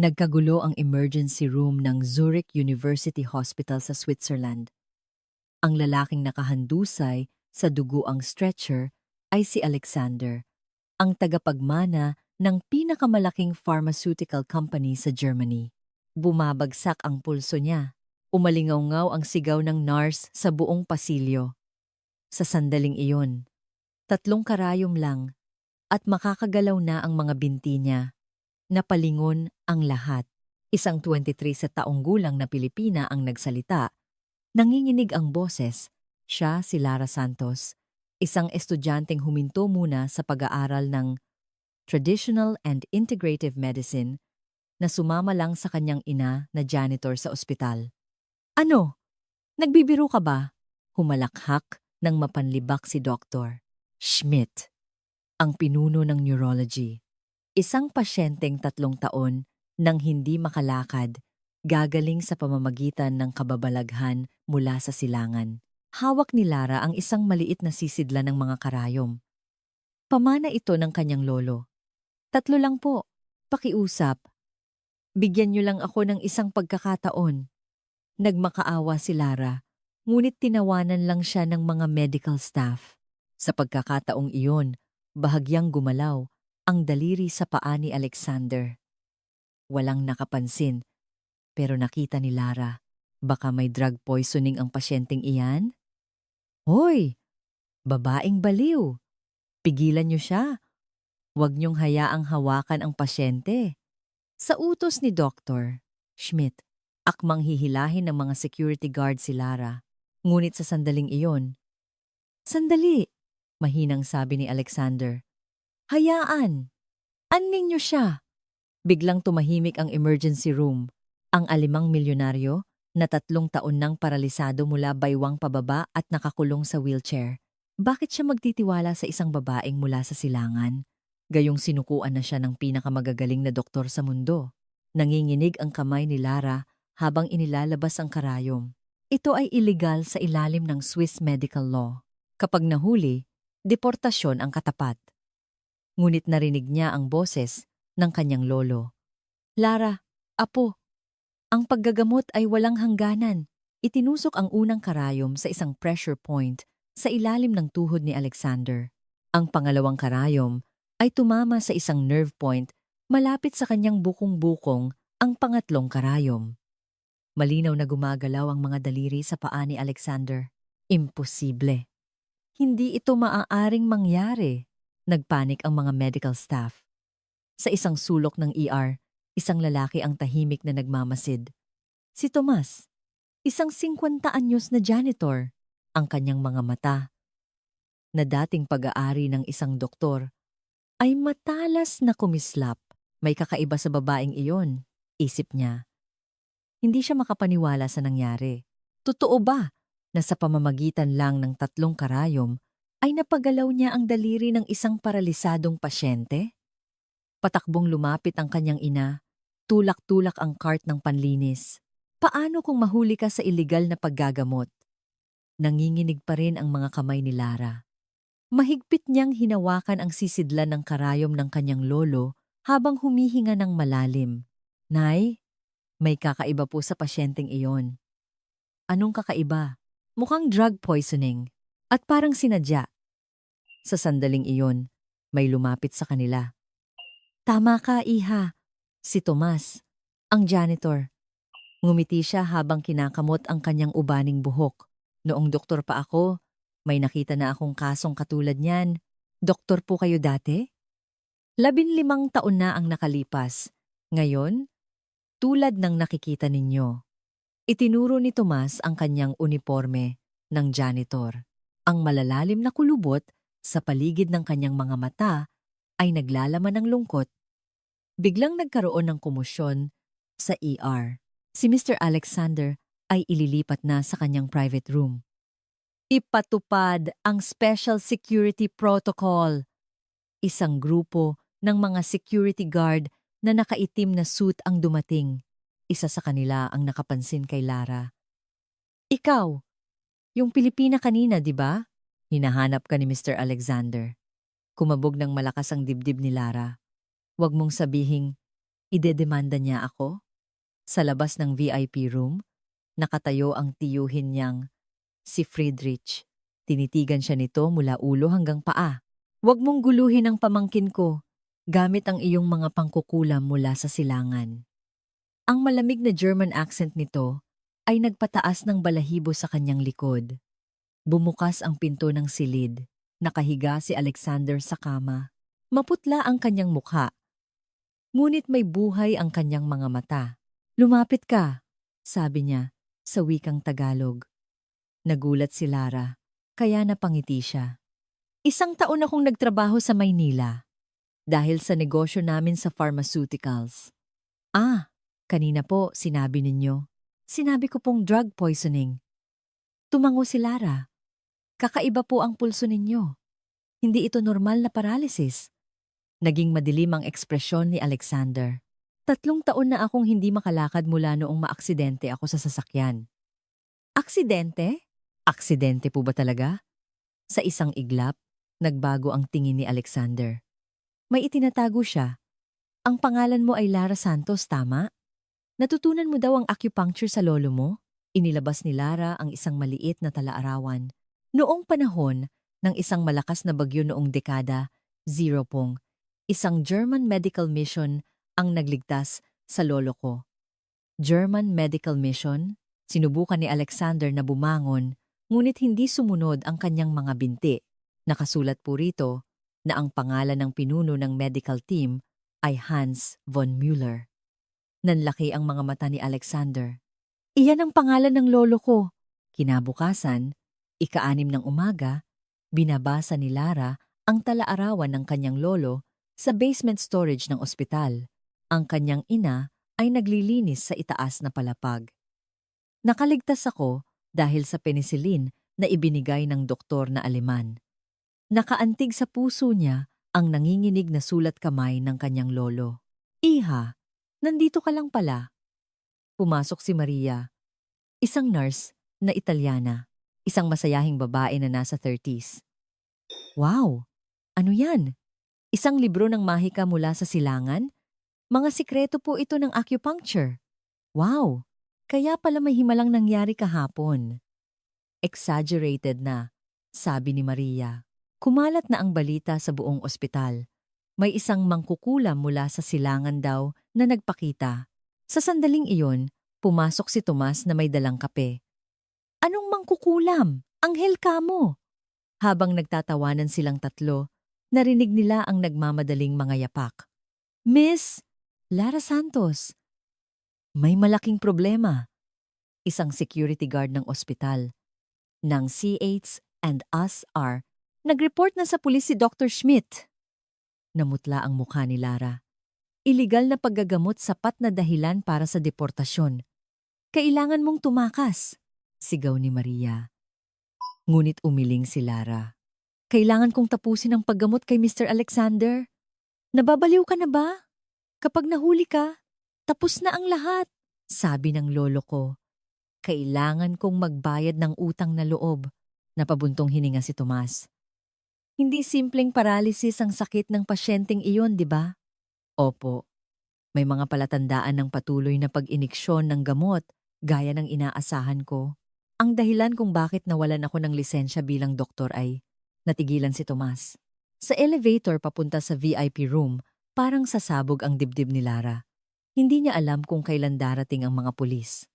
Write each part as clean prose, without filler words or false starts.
Nagkagulo ang emergency room ng Zurich University Hospital sa Switzerland. Ang lalaking nakahandusay sa duguang stretcher ay si Alexander, ang tagapagmana ng pinakamalaking pharmaceutical company sa Germany. Bumabagsak ang pulso niya. Umalingaw-ngaw ang sigaw ng nurse sa buong pasilyo. Sa sandaling iyon, 3 karayom lang at makakagalaw na ang mga binti niya. Napalingon ang lahat. Isang 23 sa taong gulang na Pilipina ang nagsalita. Nanginginig ang boses. Siya si Lara Santos, isang estudyanteng huminto muna sa pag-aaral ng Traditional and Integrative Medicine na sumama lang sa kanyang ina na janitor sa ospital. Ano? Nagbibiro ka ba? Humalakhak ng mapanlibak si Dr. Schmidt, ang pinuno ng neurology. Isang pasyenteng 3 taon nang hindi makalakad, gagaling sa pamamagitan ng kababalaghan mula sa silangan. Hawak ni Lara ang isang maliit na sisidla ng mga karayom. Pamana ito ng kanyang lolo. 3 lang po. Pakiusap. Bigyan niyo lang ako ng isang pagkakataon. Nagmakaawa si Lara, ngunit tinawanan lang siya ng mga medical staff. Sa pagkakataong iyon, bahagyang gumalaw ang daliri sa paa ni Alexander. Walang nakapansin, pero nakita ni Lara, baka may drug poisoning ang pasyenteng iyan? Hoy! Babaeng baliw! Pigilan niyo siya. Huwag niyong hayaang hawakan ang pasyente. Sa utos ni Dr. Schmidt, akmang hihilahin ng mga security guard si Lara. Ngunit sa sandaling iyon, "Sandali!" Mahinang sabi ni Alexander. "Hayaan! Anling niyo siya!" Biglang tumahimik ang emergency room. Ang alimang milyonaryo na 3 taon nang paralisado mula baywang pababa at nakakulong sa wheelchair. Bakit siya magtitiwala sa isang babaeng mula sa silangan? Gayong sinukuan na siya ng pinakamagagaling na doktor sa mundo. Nanginginig ang kamay ni Lara habang inilalabas ang karayom. Ito ay illegal sa ilalim ng Swiss medical law. Kapag nahuli, deportasyon ang katapat. Ngunit narinig niya ang boses ng kanyang lolo. "Lara, apo, ang paggagamot ay walang hangganan." Itinusok ang unang karayom sa isang pressure point sa ilalim ng tuhod ni Alexander. Ang pangalawang karayom ay tumama sa isang nerve point malapit sa kanyang bukong-bukong. Ang pangatlong karayom. Malinaw na gumagalaw ang mga daliri sa paa ni Alexander. Imposible. Hindi ito maaaring mangyari. Nagpanik ang mga medical staff. Sa isang sulok ng ER, isang lalaki ang tahimik na nagmamasid. Si Tomas, isang 50 anyos na janitor. Ang kanyang mga mata, na dating pag-aari ng isang doktor, ay matalas na kumislap. May kakaiba sa babaeng iyon, isip niya. Hindi siya makapaniwala sa nangyari. Totoo ba na sa pamamagitan lang ng 3 karayom ay napagalaw niya ang daliri ng isang paralisadong pasyente? Patakbong lumapit ang kanyang ina, tulak-tulak ang cart ng panlinis. Paano kung mahuli ka sa iligal na paggagamot? Nanginginig pa rin ang mga kamay ni Lara. Mahigpit niyang hinawakan ang sisidlan ng karayom ng kanyang lolo habang humihinga ng malalim. "Nay, may kakaiba po sa pasyenteng iyon." "Anong kakaiba?" "Mukhang drug poisoning at parang sinadya." Sa sandaling iyon, may lumapit sa kanila. "Tama ka, iha." Si Tomas, ang janitor. Ngumiti siya habang kinakamot ang kanyang ubaning buhok. "Noong doktor pa ako, may nakita na akong kasong katulad niyan. Doktor po kayo dati?" 15 taon na ang nakalipas. Ngayon, tulad ng nakikita ninyo. Itinuro ni Tomas ang kanyang uniforme ng janitor. Ang malalalim na kulubot sa paligid ng kanyang mga mata ay naglalaman ng lungkot. Biglang nagkaroon ng komosyon sa ER. Si Mr. Alexander ay ililipat na sa kanyang private room. Ipatupad ang Special Security Protocol. Isang grupo ng mga security guard na nakaitim na suit ang dumating. Isa sa kanila ang nakapansin kay Lara. "Ikaw, yung Pilipina kanina, di ba?" Hinahanap ka ni Mr. Alexander. Kumabog ng malakas ang dibdib ni Lara. "Huwag mong sabihing Idedemanda niya ako? Sa labas ng VIP room, nakatayo ang tiyuhin niyang si Friedrich. Tinitigan siya nito mula ulo hanggang paa. Huwag mong guluhin ang pamangkin ko, gamit ang iyong mga pangkukulam mula sa silangan. Ang malamig na German accent nito ay nagpataas ng balahibo sa kanyang likod. Bumukas ang pinto ng silid. Nakahiga si Alexander sa kama. Maputla ang kanyang mukha, ngunit may buhay ang kanyang mga mata. Lumapit ka, sabi niya sa wikang Tagalog. Nagulat si Lara, kaya napangiti siya. 1 taon akong nagtrabaho sa Maynila dahil sa negosyo namin sa pharmaceuticals. Ah, kanina po sinabi ninyo. Sinabi ko pong drug poisoning. Tumango si Lara. Kakaiba po ang pulso ninyo. Hindi ito normal na paralysis. Naging madilim ang ekspresyon ni Alexander. 3 taon na akong hindi makalakad mula noong maaksidente ako sa sasakyan. Aksidente? Aksidente po ba talaga? Sa isang iglap, nagbago ang tingin ni Alexander. May itinatago siya. Ang pangalan mo ay Lara Santos, tama? Natutunan mo daw ang acupuncture sa lolo mo? Inilabas ni Lara ang isang maliit na talaarawan. Noong panahon ng isang malakas na bagyo noong dekada 0, isang German medical mission ang nagligtas sa lolo ko. German medical mission? Sinubukan ni Alexander na bumangon, ngunit hindi sumunod ang kanyang mga binti. Nakasulat po rito na ang pangalan ng pinuno ng medical team ay Hans von Müller. Nanlaki ang mga mata ni Alexander. Iyan ang pangalan ng lolo ko. Kinabukasan, 6 ng umaga, binabasa ni Lara ang talaarawan ng kanyang lolo sa basement storage ng ospital. Ang kanyang ina ay naglilinis sa itaas na palapag. Nakaligtas ako dahil sa penicillin na ibinigay ng doktor na Aleman. Nakaantig sa puso niya ang nanginginig na sulat kamay ng kanyang lolo. Iha, nandito ka lang pala. Pumasok si Maria, isang nurse na Italyana, isang masayahing babae na nasa 30s. Wow! Ano yan? Isang libro ng mahika mula sa silangan? Mga sikreto po ito ng acupuncture. Wow! Kaya pala may himalang nangyari kahapon. Exaggerated na, sabi ni Maria. Kumalat na ang balita sa buong ospital. May isang mangkukulam mula sa silangan daw na nagpakita. Sa sandaling iyon, pumasok si Tomas na may dalang kape. Anong mangkukulam? Anghel ka mo! Habang nagtatawanan silang tatlo, narinig nila ang nagmamadaling mga yapak. Miss Lara Santos, may malaking problema. Isang security guard ng ospital, ng CH&US nag-report na sa pulis si Dr. Schmidt. Namutla ang mukha ni Lara. Iligal na paggagamot sapat na dahilan para sa deportasyon. Kailangan mong tumakas, sigaw ni Maria. Ngunit umiling si Lara. Kailangan kong tapusin ang paggamot kay Mr. Alexander. Nababaliw ka na ba? Kapag nahuli ka, tapos na ang lahat, sabi ng lolo ko. Kailangan kong magbayad ng utang na loob, napabuntong hininga si Tomas. Hindi simpleng paralysis ang sakit ng pasyenteng iyon, di ba? Opo. May mga palatandaan ng patuloy na pag-iniksyon ng gamot gaya ng inaasahan ko. Ang dahilan kung bakit nawalan ako ng lisensya bilang doktor ay natigilan si Tomas. Sa elevator papunta sa VIP room, parang sasabog ang dibdib ni Lara. Hindi niya alam kung kailan darating ang mga pulis.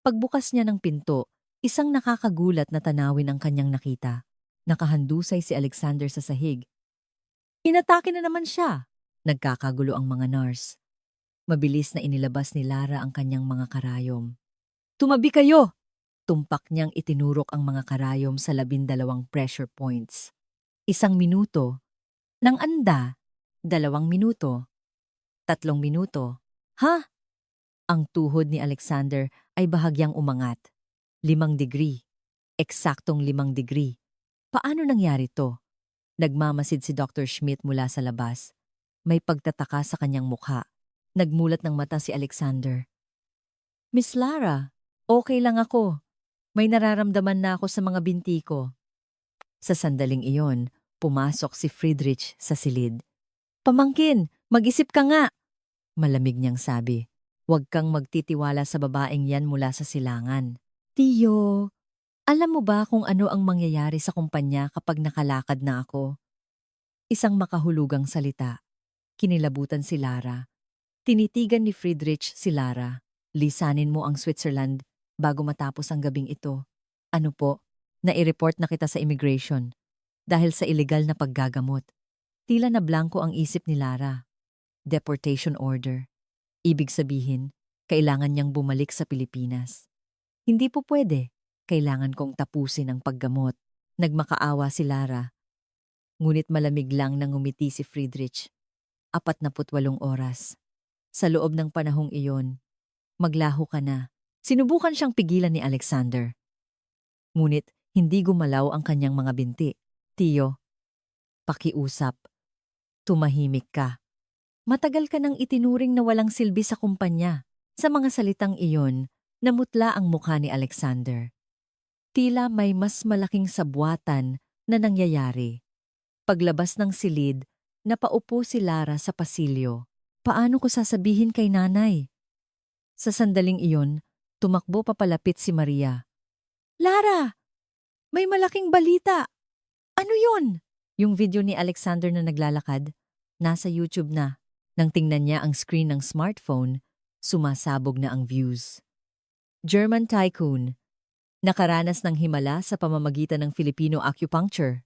Pagbukas niya ng pinto, isang nakakagulat na tanawin ang kanyang nakita. Nakahandusay si Alexander sa sahig. Inatake na naman siya. Nagkakagulo ang mga nurse. Mabilis na inilabas ni Lara ang kanyang mga karayom. Tumabi kayo! Tumpak niyang itinurok ang mga karayom sa 12 pressure points. 1 minuto. Nang anda, 2 minuto. 3 minuto. Ha? Ang tuhod ni Alexander ay bahagyang umangat. 5 degree. Eksaktong 5 degree. Paano nangyari to? Nagmamasid si Dr. Schmidt mula sa labas. May pagtataka sa kanyang mukha. Nagmulat ng mata si Alexander. Miss Lara, okay lang ako. May nararamdaman na ako sa mga binti ko. Sa sandaling iyon, pumasok si Friedrich sa silid. Pamangkin, mag-isip ka nga. Malamig niyang sabi. Huwag kang magtitiwala sa babaeng yan mula sa silangan. Tiyo, alam mo ba kung ano ang mangyayari sa kumpanya kapag nakalakad na ako? Isang makahulugang salita. Kinilabutan si Lara. Tinitigan ni Friedrich si Lara. Lisanin mo ang Switzerland bago matapos ang gabing ito. Ano po? Nai-report na kita sa immigration dahil sa illegal na paggagamot. Tila na blanco ang isip ni Lara. Deportation order. Ibig sabihin, kailangan niyang bumalik sa Pilipinas. Hindi po pwede. Kailangan kong tapusin ang paggamot. Nagmakaawa si Lara. Ngunit malamig lang nang ngumiti si Friedrich. 48 oras. Sa loob ng panahong iyon, maglaho ka na. Sinubukan siyang pigilan ni Alexander. Ngunit hindi gumalaw ang kanyang mga binti. Tiyo, pakiusap. Tumahimik ka. Matagal ka nang itinuring na walang silbi sa kumpanya. Sa mga salitang iyon, namutla ang mukha ni Alexander. Tila may mas malaking sabwatan na nangyayari. Paglabas ng silid, napaupo si Lara sa pasilyo. Paano ko sasabihin kay nanay? Sa sandaling iyon, tumakbo papalapit si Maria. Lara! May malaking balita! Ano yun? Yung video ni Alexander na naglalakad, nasa YouTube na. Nang tingnan niya ang screen ng smartphone, sumasabog na ang views. German tycoon, nakaranas ng himala sa pamamagitan ng Filipino acupuncture.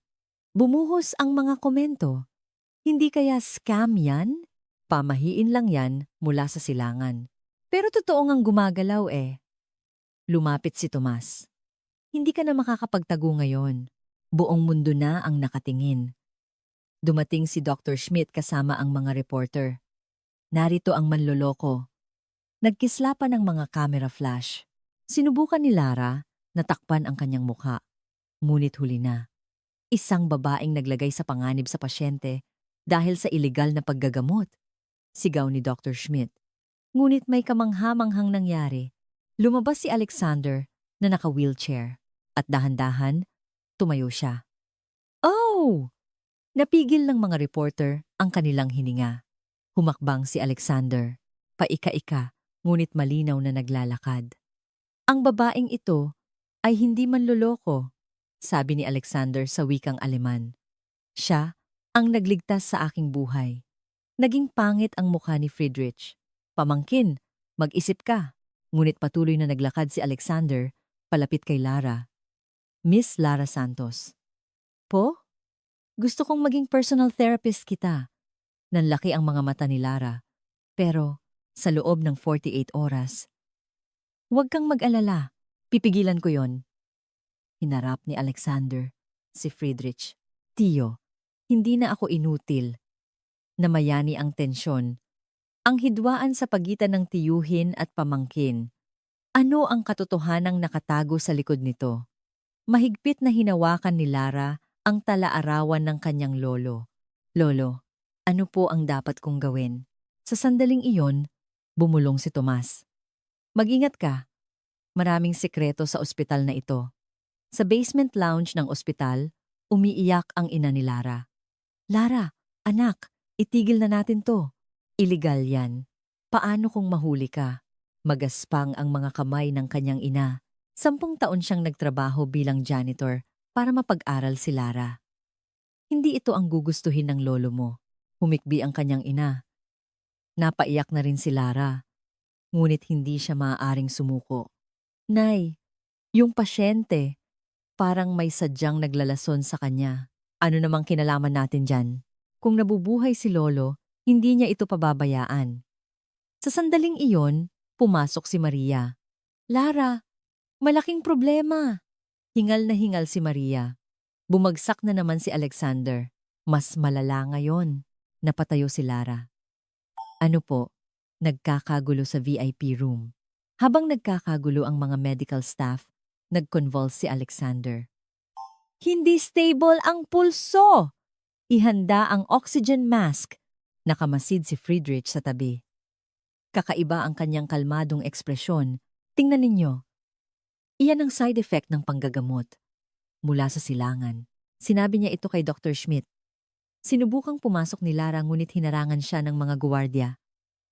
Bumuhos ang mga komento. Hindi kaya scam yan? Pamahiin lang yan mula sa silangan. Pero totoo ngang gumagalaw eh. Lumapit si Tomas. Hindi ka na makakapagtago ngayon. Buong mundo na ang nakatingin. Dumating si Dr. Schmidt kasama ang mga reporter. Narito ang manloloko. Nagkislapan ang mga camera flash. Sinubukan ni Lara na takpan ang kanyang mukha. Ngunit huli na. Isang babaeng naglagay sa panganib sa pasyente dahil sa iligal na paggagamot. Sigaw ni Dr. Schmidt. Ngunit may kamangha-manghang nangyari. Lumabas si Alexander na naka-wheelchair at dahan-dahan tumayo siya. Oh! Napigil ng mga reporter ang kanilang hininga. Humakbang si Alexander, paika-ika, ngunit malinaw na naglalakad. Ang babaeng ito ay hindi manloloko, sabi ni Alexander sa wikang Aleman. Siya ang nagligtas sa aking buhay. Naging pangit ang mukha ni Friedrich. Pamangkin, mag-isip ka. Ngunit patuloy na naglakad si Alexander palapit kay Lara. Miss Lara Santos. Po? Gusto kong maging personal therapist kita. Nanlaki ang mga mata ni Lara. Pero sa loob ng 48 oras, huwag kang mag-alala. Pipigilan ko yon. Hinarap ni Alexander si Friedrich. Tiyo, hindi na ako inutil. Namayani ang tensyon. Ang hidwaan sa pagitan ng tiyuhin at pamangkin. Ano ang katotohanang nakatago sa likod nito? Mahigpit na hinawakan ni Lara ang talaarawan ng kanyang lolo. Lolo, ano po ang dapat kong gawin? Sa sandaling iyon, bumulong si Tomas. Mag-ingat ka. Maraming sikreto sa ospital na ito. Sa basement lounge ng ospital, umiiyak ang ina ni Lara. Lara, anak, itigil na natin to. Iligal yan. Paano kung mahuli ka? Magaspang ang mga kamay ng kanyang ina. 10 taon siyang nagtrabaho bilang janitor para mapag-aral si Lara. Hindi ito ang gugustuhin ng lolo mo. Humikbi ang kanyang ina. Napaiyak na rin si Lara. Ngunit hindi siya maaaring sumuko. Nay, yung pasyente, parang may sadyang naglalason sa kanya. Ano namang kinalaman natin dyan? Kung nabubuhay si lolo, hindi niya ito pababayaan. Sa sandaling iyon, pumasok si Maria. Lara, malaking problema. Hingal na hingal si Maria. Bumagsak na naman si Alexander. Mas malala ngayon. Napatayo si Lara. Ano po? Nagkakagulo sa VIP room. Habang nagkakagulo ang mga medical staff, nag-convulse si Alexander. Hindi stable ang pulso! Ihanda ang oxygen mask. Nakamasid si Friedrich sa tabi. Kakaiba ang kanyang kalmadong ekspresyon. Tingnan ninyo. Iyan ang side effect ng panggagamot. Mula sa silangan. Sinabi niya ito kay Dr. Schmidt. Sinubukang pumasok ni Lara ngunit hinarangan siya ng mga guwardiya.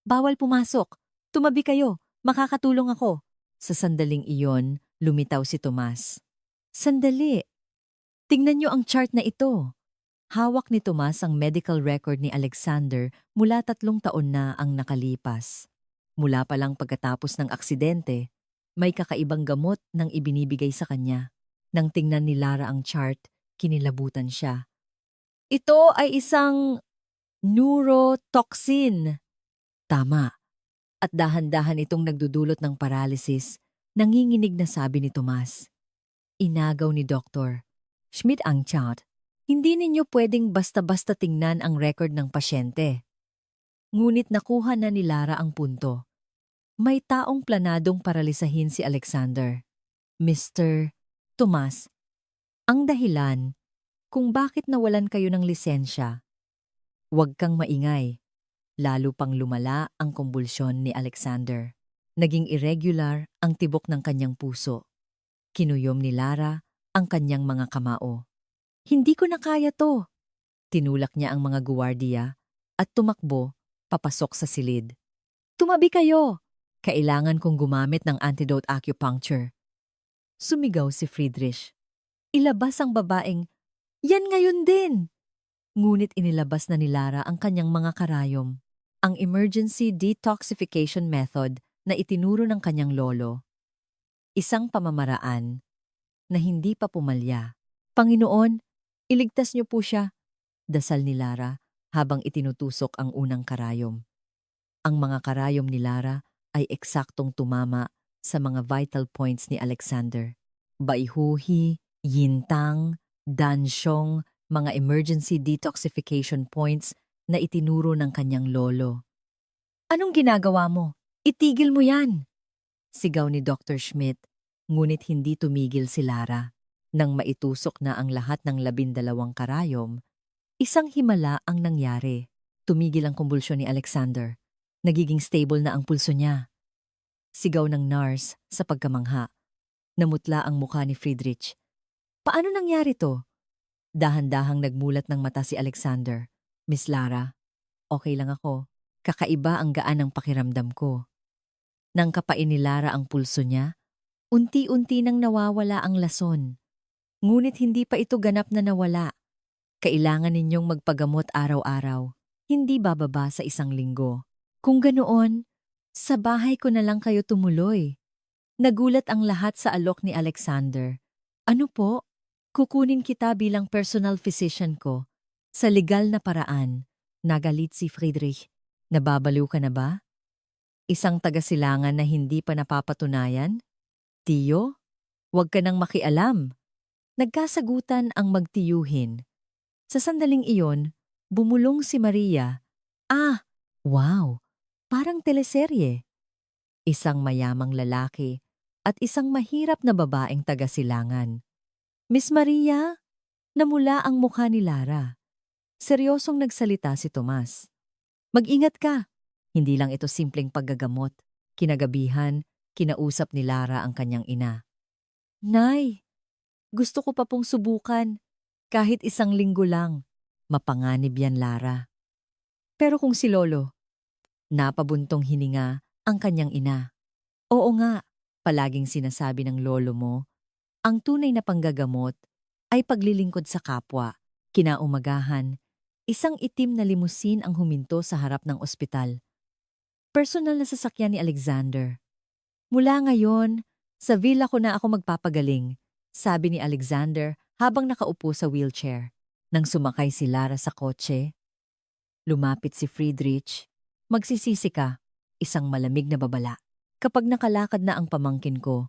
Bawal pumasok. Tumabi kayo. Makakatulong ako. Sa sandaling iyon, lumitaw si Tomas. Sandali. Tingnan niyo ang chart na ito. Hawak ni Tomas ang medical record ni Alexander mula 3 taon na ang nakalipas. Mula pa lang pagkatapos ng aksidente, may kakaibang gamot nang ibinibigay sa kanya. Nang tingnan ni Lara ang chart, kinilabutan siya. Ito ay isang neurotoxin. Tama. At dahan-dahan itong nagdudulot ng paralysis, nanginginig na sabi ni Tomas. Inagaw ni Dr. Schmidt ang chart. Hindi ninyo pwedeng basta-basta tingnan ang record ng pasyente. Ngunit nakuha na ni Lara ang punto. May taong planadong paralisahin si Alexander. Mr. Tomas, ang dahilan kung bakit nawalan kayo ng lisensya. Huwag kang maingay. Lalo pang lumala ang kumbulsyon ni Alexander. Naging irregular ang tibok ng kanyang puso. Kinuyom ni Lara ang kanyang mga kamao. Hindi ko na kaya to. Tinulak niya ang mga guwardiya at tumakbo papasok sa silid. Tumabi kayo! Kailangan kong gumamit ng antidote acupuncture. Sumigaw si Friedrich. Ilabas ang babaeng, yan ngayon din! Ngunit inilabas na ni Lara ang kanyang mga karayom. Ang emergency detoxification method na itinuro ng kanyang lolo. Isang pamamaraan na hindi pa pumalya. Panginoon, iligtas niyo po siya, dasal ni Lara habang itinutusok ang unang karayom. Ang mga karayom ni Lara ay eksaktong tumama sa mga vital points ni Alexander. Baihuhi, yintang, dansyong, mga emergency detoxification points na itinuro ng kanyang lolo. Anong ginagawa mo? Itigil mo yan! Sigaw ni Dr. Schmidt, ngunit hindi tumigil si Lara. Nang maitusok na ang lahat ng 12 karayom, isang himala ang nangyari. Tumigil ang kumbulsyon ni Alexander. Nagiging stable na ang pulso niya. Sigaw ng nurse sa pagkamangha. Namutla ang mukha ni Friedrich. Paano nangyari to? Dahan-dahang nagmulat ng mata si Alexander. Miss Lara, okay lang ako. Kakaiba ang gaan ng pakiramdam ko. Nang kapain ni Lara ang pulso niya, unti-unti nang nawawala ang lason. Ngunit hindi pa ito ganap na nawala. Kailangan ninyong magpagamot araw-araw. Hindi bababa sa 1 linggo. Kung ganoon, sa bahay ko na lang kayo tumuloy. Nagulat ang lahat sa alok ni Alexander. Ano po? Kukunin kita bilang personal physician ko. Sa legal na paraan. Nagalit si Friedrich. Nababaliw ka na ba? Isang tagasilangan na hindi pa napapatunayan? Tiyo, huwag ka nang makialam. Nagkasagutan ang magtiyuhin. Sa sandaling iyon, bumulong si Maria. Ah, wow, parang teleserye. Isang mayamang lalaki at isang mahirap na babaeng tagasilangan. Miss Maria, namula ang mukha ni Lara. Seryosong nagsalita si Tomas. Mag-ingat ka. Hindi lang ito simpleng paggagamot. Kinagabihan, kinausap ni Lara ang kanyang ina. Nay, gusto ko pa pong subukan. Kahit 1 linggo lang. Mapanganib yan, Lara. Pero kung si Lolo, napabuntong hininga ang kanyang ina. Oo nga, palaging sinasabi ng lolo mo, ang tunay na panggagamot ay paglilingkod sa kapwa. Kinaumagahan, isang itim na limusin ang huminto sa harap ng ospital. Personal na sasakyan ni Alexander. Mula ngayon, sa villa ko na ako magpapagaling, sabi ni Alexander habang nakaupo sa wheelchair. Nang sumakay si Lara sa kotse, lumapit si Friedrich. Magsisisi ka, isang malamig na babala. Kapag nakalakad na ang pamangkin ko,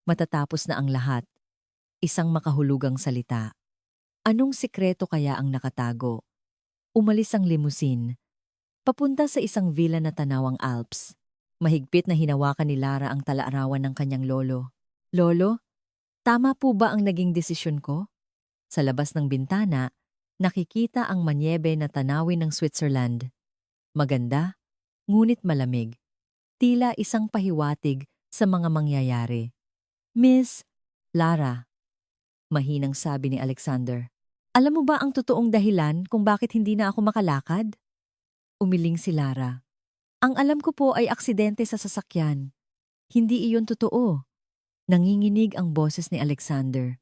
matatapos na ang lahat. Isang makahulugang salita. Anong sikreto kaya ang nakatago? Umalis ang limusin. Papunta sa isang villa na tanaw ang Alps. Mahigpit na hinawakan ni Lara ang talaarawan ng kanyang lolo. Lolo, tama po ba ang naging desisyon ko? Sa labas ng bintana, nakikita ang manyebe na tanawin ng Switzerland. Maganda, ngunit malamig. Tila isang pahiwatig sa mga mangyayari. Miss Lara, mahinang sabi ni Alexander. Alam mo ba ang totoong dahilan kung bakit hindi na ako makalakad? Umiling si Lara. Ang alam ko po ay aksidente sa sasakyan. Hindi iyon totoo. Nanginginig ang boses ni Alexander.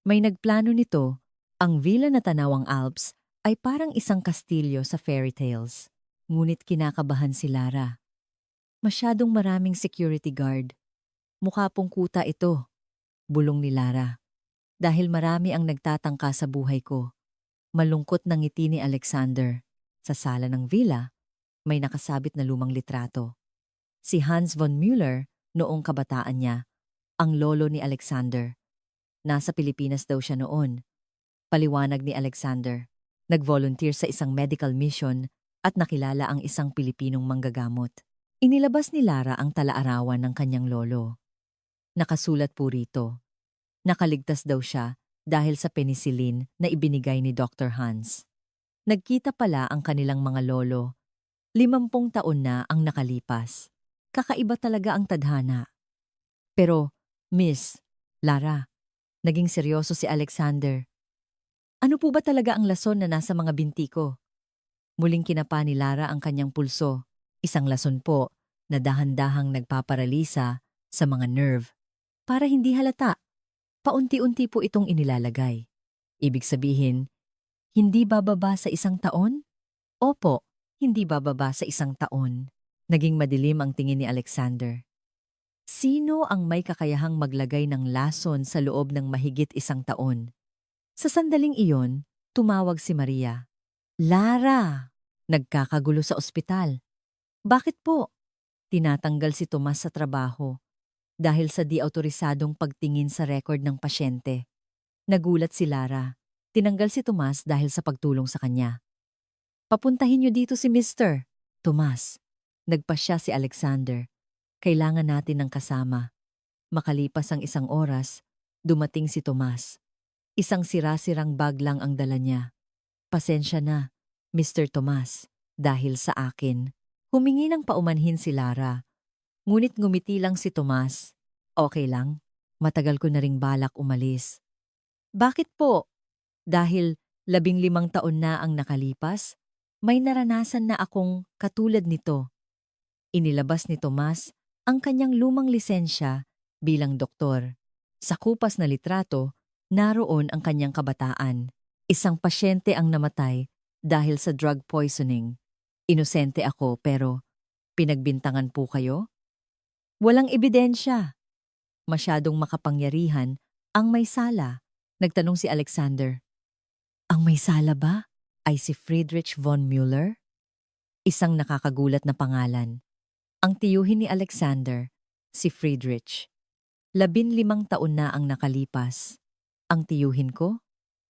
May nagplano nito, ang villa na tanawang Alps ay parang isang kastilyo sa fairy tales. Ngunit kinakabahan si Lara. Masyadong maraming security guard. Mukha pong kuta ito, bulong ni Lara. Dahil marami ang nagtatangka sa buhay ko. Malungkot na ngiti ni Alexander. Sa sala ng villa, may nakasabit na lumang litrato. Si Hans von Müller, noong kabataan niya, ang lolo ni Alexander. Nasa Pilipinas daw siya noon. Paliwanag ni Alexander. Nag-volunteer sa isang medical mission at nakilala ang isang Pilipinong manggagamot. Inilabas ni Lara ang talaarawan ng kanyang lolo. Nakasulat po rito. Nakaligtas daw siya dahil sa penicillin na ibinigay ni Dr. Hans. Nagkita pala ang kanilang mga lolo. 50 taon na ang nakalipas. Kakaiba talaga ang tadhana. Pero, Miss, Lara, naging seryoso si Alexander. Ano po ba talaga ang lason na nasa mga binti ko? Muling kinapa ni Lara ang kanyang pulso. Isang lason po na dahan-dahang nagpaparalisa sa mga nerve. Para hindi halata, paunti-unti po itong inilalagay. Ibig sabihin, hindi bababa sa 1 taon? Opo, hindi bababa sa 1 taon. Naging madilim ang tingin ni Alexander. Sino ang may kakayahang maglagay ng lason sa loob ng mahigit 1 taon? Sa sandaling iyon, tumawag si Maria. Lara! Nagkakagulo sa ospital. Bakit po? Tinatanggal si Tomas sa trabaho dahil sa di-autorisadong pagtingin sa record ng pasyente. Nagulat si Lara. Tinanggal si Tomas dahil sa pagtulong sa kanya. Papuntahin niyo dito si Mr. Tomas. Nagpasya si Alexander. Kailangan natin ng kasama. Makalipas ang 1 oras, dumating si Tomas. Isang sira-sirang bag lang ang dala niya. Pasensya na, Mr. Tomas, dahil sa akin. Humingi ng paumanhin si Lara. Ngunit ngumiti lang si Tomas. Okay lang, matagal ko na ring balak umalis. Bakit po? Dahil 15 taon na ang nakalipas, may naranasan na akong katulad nito. Inilabas ni Tomas ang kanyang lumang lisensya bilang doktor. Sa kupas na litrato, naroon ang kanyang kabataan. Isang pasyente ang namatay dahil sa drug poisoning. Inosente ako pero pinagbintangan po kayo? Walang ebidensya. Masyadong makapangyarihan ang may sala. Nagtanong si Alexander. Ang may sala ba ay si Friedrich von Müller? Isang nakakagulat na pangalan. Ang tiyuhin ni Alexander, si Friedrich. 15 taon na ang nakalipas. Ang tiyuhin ko?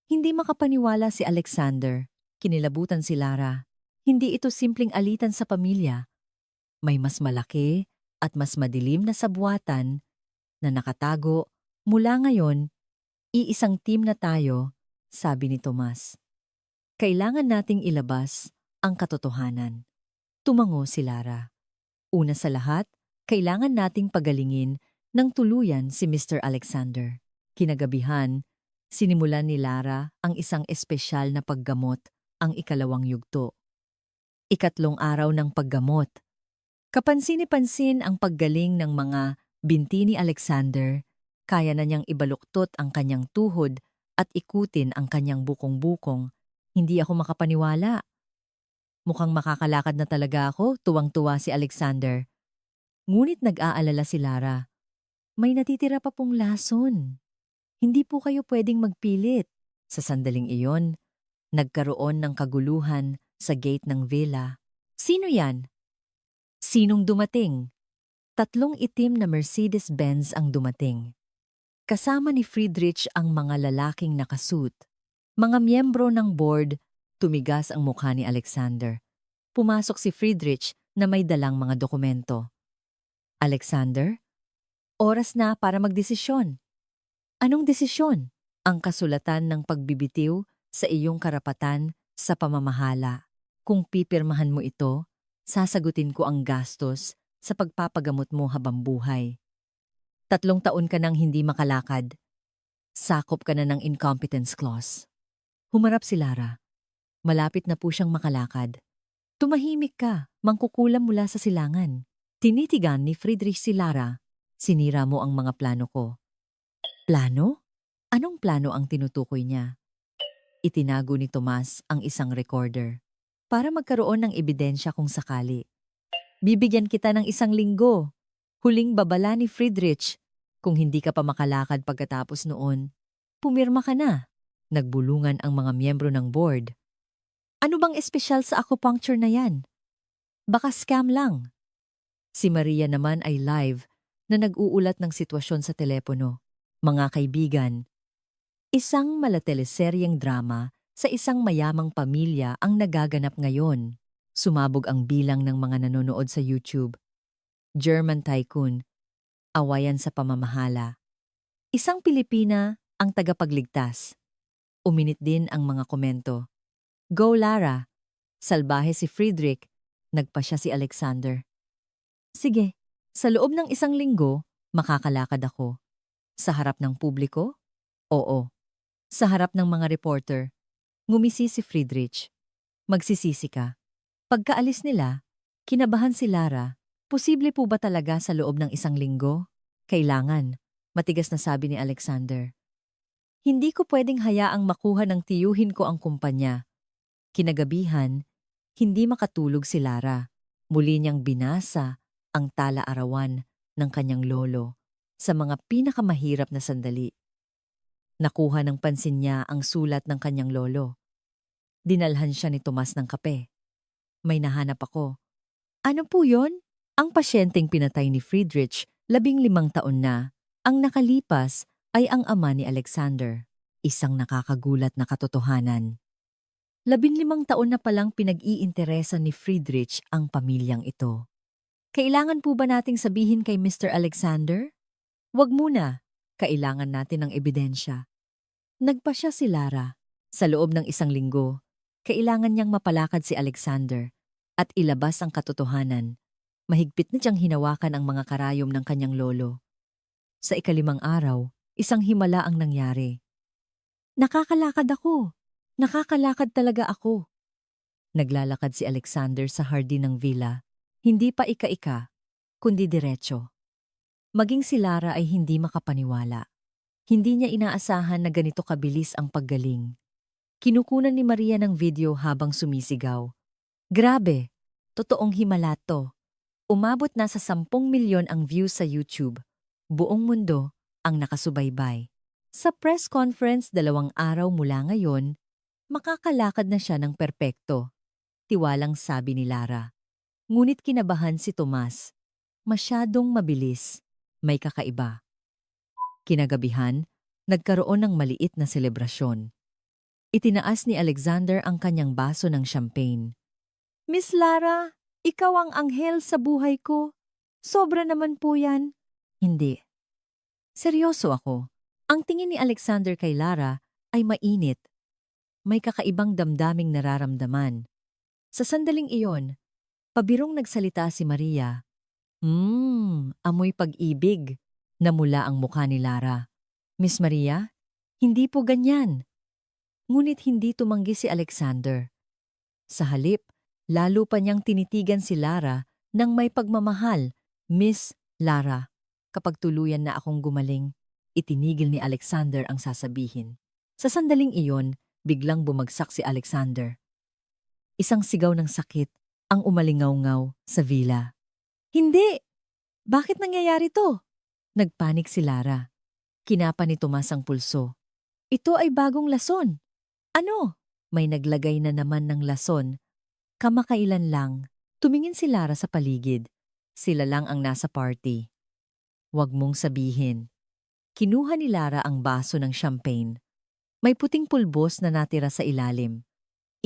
Hindi makapaniwala si Alexander. Kinilabutan si Lara. Hindi ito simpleng alitan sa pamilya. May mas malaki at mas madilim na sabwatan na nakatago. Mula ngayon, iisang team na tayo, sabi ni Tomas. Kailangan nating ilabas ang katotohanan. Tumango si Lara. Una sa lahat, kailangan nating pagalingin ng tuluyan si Mr. Alexander. Kinagabihan, sinimulan ni Lara ang isang espesyal na paggamot, ang 2 yugto. 3 araw ng paggamot. Kapansin-pansin ang paggaling ng mga binti ni Alexander. Kaya na niyang ibaluktot ang kanyang tuhod at ikutin ang kanyang bukong-bukong. Hindi ako makapaniwala. Mukhang makakalakad na talaga ako, tuwang-tuwa si Alexander. Ngunit nag-aalala si Lara. May natitira pa pong lason. Hindi po kayo pwedeng magpilit. Sa sandaling iyon, nagkaroon ng kaguluhan sa gate ng villa. Sino yan? Sinong dumating? 3 itim na Mercedes-Benz ang dumating. Kasama ni Friedrich ang mga lalaking nakasuit. Mga miyembro ng board, tumigas ang mukha ni Alexander. Pumasok si Friedrich na may dalang mga dokumento. Alexander, oras na para magdesisyon. Anong desisyon? Ang kasulatan ng pagbibitiw sa iyong karapatan sa pamamahala. Kung pipirmahan mo ito, sasagutin ko ang gastos sa pagpapagamot mo habang buhay. 3 taon ka nang hindi makalakad. Sakop ka na ng incompetence clause. Humarap si Lara. Malapit na po siyang makalakad. Tumahimik ka, mangkukulam mula sa silangan. Tinitigan ni Friedrich si Lara. Sinira mo ang mga plano ko. Plano? Anong plano ang tinutukoy niya? Itinago ni Tomas ang isang recorder para magkaroon ng ebidensya kung sakali. Bibigyan kita ng 1 linggo. Huling babala ni Friedrich. Kung hindi ka pa makalakad pagkatapos noon, pumirma ka na. Nagbulungan ang mga miyembro ng board. Ano bang espesyal sa acupuncture na yan? Baka scam lang. Si Maria naman ay live na nag-uulat ng sitwasyon sa telepono. Mga kaibigan, isang malateleseryeng drama sa isang mayamang pamilya ang nagaganap ngayon. Sumabog ang bilang ng mga nanonood sa YouTube. German tycoon, awayan sa pamamahala. Isang Pilipina ang tagapagligtas. Uminit din ang mga komento. Go Lara! Salbahe si Friedrich, nagpa siya si Alexander. Sige, sa loob ng 1 linggo, makakalakad ako. Sa harap ng publiko? Oo. Sa harap ng mga reporter. Ngumisi si Friedrich. Magsisisi ka. Pagkaalis nila, kinabahan si Lara. Posible po ba talaga sa loob ng 1 linggo? Kailangan, matigas na sabi ni Alexander. Hindi ko pwedeng hayaang makuha ng tiyuhin ko ang kumpanya. Kinagabihan, hindi makatulog si Lara. Muli niyang binasa ang tala-arawan ng kanyang lolo sa mga pinakamahirap na sandali. Nakuha ng pansin niya ang sulat ng kanyang lolo. Dinalhan siya ni Tomas ng kape. May nahanap ako. Ano po yon? Ang pasyenteng pinatay ni Friedrich, 15 taon na. Ang nakalipas ay ang ama ni Alexander. Isang nakakagulat na katotohanan. 15 taon na palang pinag-iinteresan ni Friedrich ang pamilyang ito. Kailangan po ba nating sabihin kay Mr. Alexander? Wag muna. Kailangan natin ng ebidensya. Nagpa siya si Lara. Sa loob ng 1 linggo, kailangan niyang mapalakad si Alexander at ilabas ang katotohanan. Mahigpit na siyang hinawakan ang mga karayom ng kanyang lolo. Sa 5 araw, isang himala ang nangyari. Nakakalakad ako. Nakakalakad talaga ako. Naglalakad si Alexander sa hardin ng villa. Hindi pa ika-ika, kundi diretso. Maging si Lara ay hindi makapaniwala. Hindi niya inaasahan na ganito kabilis ang paggaling. Kinukunan ni Maria ng video habang sumisigaw. Grabe! Totoong himala to. Umabot na sa 10 milyon ang views sa YouTube. Buong mundo ang nakasubaybay. Sa press conference 2 araw mula ngayon, makakalakad na siya ng perpekto. Tiwalang sabi ni Lara. Ngunit kinabahan si Tomas. Masyadong mabilis. May kakaiba. Kinagabihan, nagkaroon ng maliit na selebrasyon. Itinaas ni Alexander ang kanyang baso ng champagne. Miss Lara, ikaw ang anghel sa buhay ko. Sobra naman po yan. Hindi. Seryoso ako. Ang tingin ni Alexander kay Lara ay mainit. May kakaibang damdaming nararamdaman. Sa sandaling iyon, pabirong nagsalita si Maria. Amoy pag-ibig. Namula ang mukha ni Lara. Miss Maria, hindi po ganyan. Ngunit hindi tumanggi si Alexander. Sa halip, lalo pa niyang tinitigan si Lara ng may pagmamahal. Miss Lara, kapag tuluyan na akong gumaling, itinigil ni Alexander ang sasabihin. Sa sandaling iyon, biglang bumagsak si Alexander. Isang sigaw ng sakit ang umalingaw-ngaw sa villa. Hindi! Bakit nangyayari to? Nagpanik si Lara. Kinapa ni Tomas ang pulso. Ito ay bagong lason. Ano? May naglagay na naman ng lason. Kamakailan lang, tumingin si Lara sa paligid. Sila lang ang nasa party. Huwag mong sabihin. Kinuha ni Lara ang baso ng champagne. May puting pulbos na natira sa ilalim.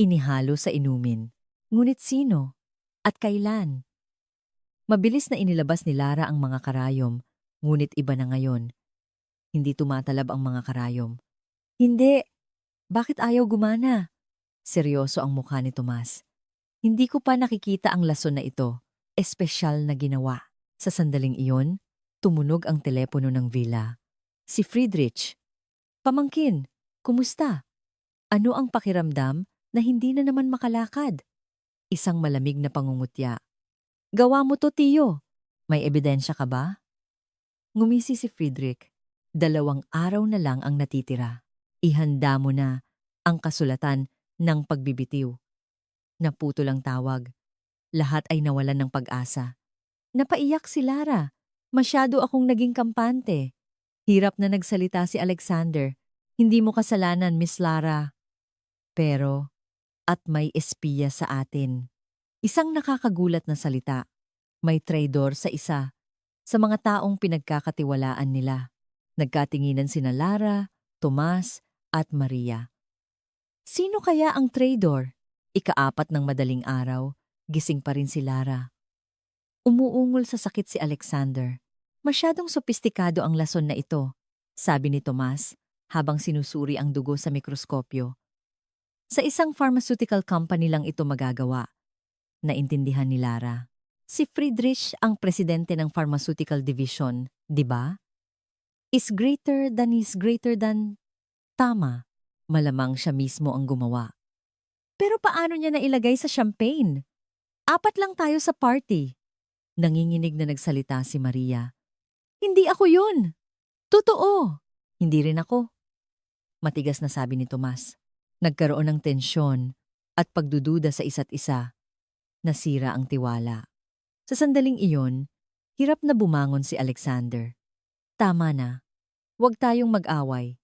Inihalo sa inumin. Ngunit sino? At kailan? Mabilis na inilabas ni Lara ang mga karayom, ngunit iba na ngayon. Hindi tumatalab ang mga karayom. Hindi! Bakit ayaw gumana? Seryoso ang mukha ni Tomas. Hindi ko pa nakikita ang lason na ito. Espesyal na ginawa. Sa sandaling iyon, tumunog ang telepono ng villa. Si Friedrich. Pamangkin, kumusta? Ano ang pakiramdam na hindi na naman makalakad? Isang malamig na pangungutya. Gawa mo to, Tiyo. May ebidensya ka ba? Ngumisi si Friedrich. 2 araw na lang ang natitira. Ihanda mo na ang kasulatan ng pagbibitiw. Naputol ang tawag. Lahat ay nawalan ng pag-asa. Napaiyak si Lara. Masyado akong naging kampante. Hirap na nagsalita si Alexander. Hindi mo kasalanan, Miss Lara. Pero, at may espiya sa atin. Isang nakakagulat na salita. May traidor sa isa. Sa mga taong pinagkakatiwalaan nila. Nagkatinginan sina Lara, Tomas, at Maria. Sino kaya ang traidor? Ika-4 ng madaling araw, gising pa rin si Lara. Umuungol sa sakit si Alexander. Masyadong sopistikado ang lason na ito, sabi ni Tomas habang sinusuri ang dugo sa mikroskopyo. Sa isang pharmaceutical company lang ito magagawa. Naintindihan ni Lara. Si Friedrich ang presidente ng pharmaceutical division, di ba? Is greater than. Tama. Malamang siya mismo ang gumawa. Pero paano niya nailagay sa champagne? 4 lang tayo sa party. Nanginginig na nagsalita si Maria. Hindi ako yun. Totoo. Hindi rin ako. Matigas na sabi ni Tomas. Nagkaroon ng tensyon at pagdududa sa isa't isa. Nasira ang tiwala. Sa sandaling iyon, hirap na bumangon si Alexander. Tama na. Huwag tayong mag-away.